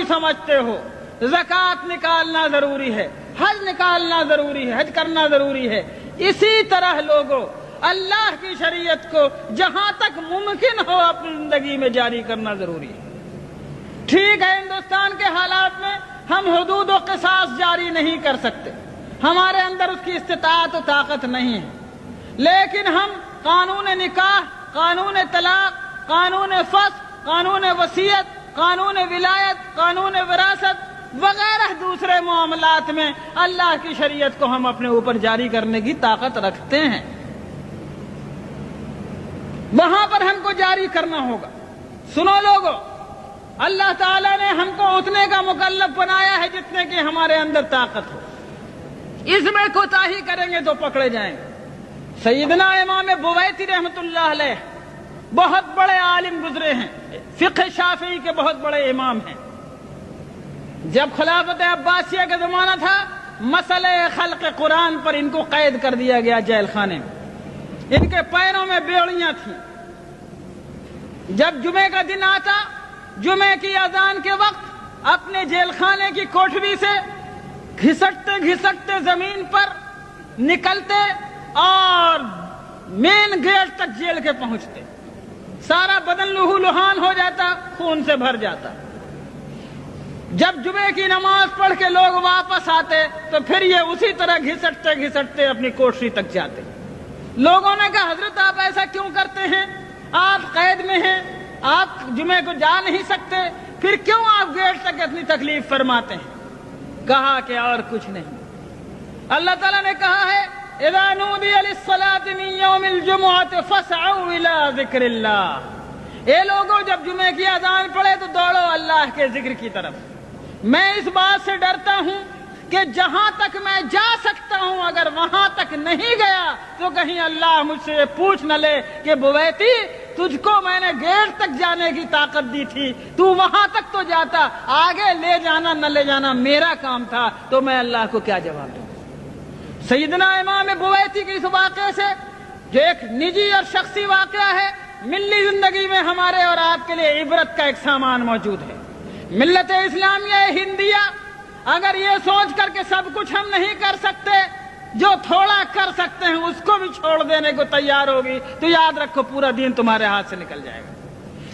سمجھتے ہو زکات نکالنا ضروری ہے، حج نکالنا ضروری ہے، حج کرنا ضروری ہے، اسی طرح لوگوں اللہ کی شریعت کو جہاں تک ممکن ہو اپنی زندگی میں جاری کرنا ضروری ہے۔ ٹھیک ہے، ہندوستان کے حالات میں ہم حدود و قصاص جاری نہیں کر سکتے، ہمارے اندر اس کی استطاعت و طاقت نہیں ہے، لیکن ہم قانون نکاح، قانون طلاق، قانون فسخ، قانون وصیت، قانون ولایت، قانون وراثت وغیرہ دوسرے معاملات میں اللہ کی شریعت کو ہم اپنے اوپر جاری کرنے کی طاقت رکھتے ہیں، وہاں پر ہم کو جاری کرنا ہوگا۔ سنو لوگوں، اللہ تعالیٰ نے ہم کو اتنے کا مکلف بنایا ہے جتنے کی ہمارے اندر طاقت ہو، اس میں کوتاہی کریں گے تو پکڑے جائیں گے۔ سیدنا امام بویتی رحمۃ اللہ علیہ بہت بڑے عالم گزرے ہیں، فقہ شافعی کے بہت بڑے امام ہیں۔ جب خلافت عباسیہ کا زمانہ تھا، مسئلہ خلق قرآن پر ان کو قید کر دیا گیا جیل خانے میں، ان کے پیروں میں بیڑیاں تھیں۔ جب جمعے کا دن آتا، جمعے کی اذان کے وقت اپنے جیل خانے کی کوٹھری سے گھسٹتے گھسٹتے زمین پر نکلتے اور مین گیٹ تک جیل کے پہنچتے، سارا بدن لہو لہان ہو جاتا، خون سے بھر جاتا۔ جب جمعے کی نماز پڑھ کے لوگ واپس آتے تو پھر یہ اسی طرح گھسٹتے گھسٹتے اپنی کوٹھری تک جاتے۔ لوگوں نے کہا حضرت آپ ایسا کیوں کرتے ہیں؟ آپ قید میں ہیں، آپ جمعے کو جا نہیں سکتے، پھر کیوں آپ گیٹ تک اتنی تکلیف فرماتے ہیں؟ کہا کہ اور کچھ نہیں، اللہ تعالیٰ نے کہا ہے اذا نودی للصلاة من یوم الجمعۃ فاسعوا الی ذکر اللہ، اے لوگوں جب جمعے کی اذان پڑے تو دوڑو اللہ کے ذکر کی طرف۔ میں اس بات سے ڈرتا ہوں کہ جہاں تک میں جا سکتا ہوں اگر وہاں تک نہیں گیا تو کہیں اللہ مجھ سے یہ پوچھ نہ لے کہ بویتی تجھ کو میں نے گیٹ تک جانے کی طاقت دی تھی، تو وہاں تک تو جاتا، آگے لے جانا نہ لے جانا میرا کام تھا، تو میں اللہ کو کیا جواب دوں؟ سیدنا امام بویتی کے اس واقعے سے جو ایک نجی اور شخصی واقعہ ہے، ملی زندگی میں ہمارے اور آپ کے لیے عبرت کا ایک سامان موجود ہے۔ ملت اسلامیہ ہندیہ اگر یہ سوچ کر کے سب کچھ ہم نہیں کر سکتے، جو تھوڑا کر سکتے ہیں اس کو بھی چھوڑ دینے کو تیار ہوگی تو یاد رکھو پورا دین تمہارے ہاتھ سے نکل جائے گا۔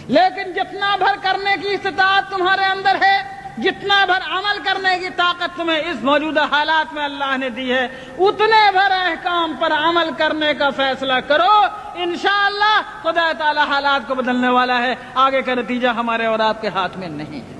لیکن جتنا بھر کرنے کی استطاعت تمہارے اندر ہے، جتنا بھر عمل کرنے کی طاقت تمہیں اس موجودہ حالات میں اللہ نے دی ہے، اتنے بھر احکام پر عمل کرنے کا فیصلہ کرو، انشاءاللہ خدا تعالی حالات کو بدلنے والا ہے۔ آگے کا نتیجہ ہمارے اور آپ کے ہاتھ میں نہیں ہے۔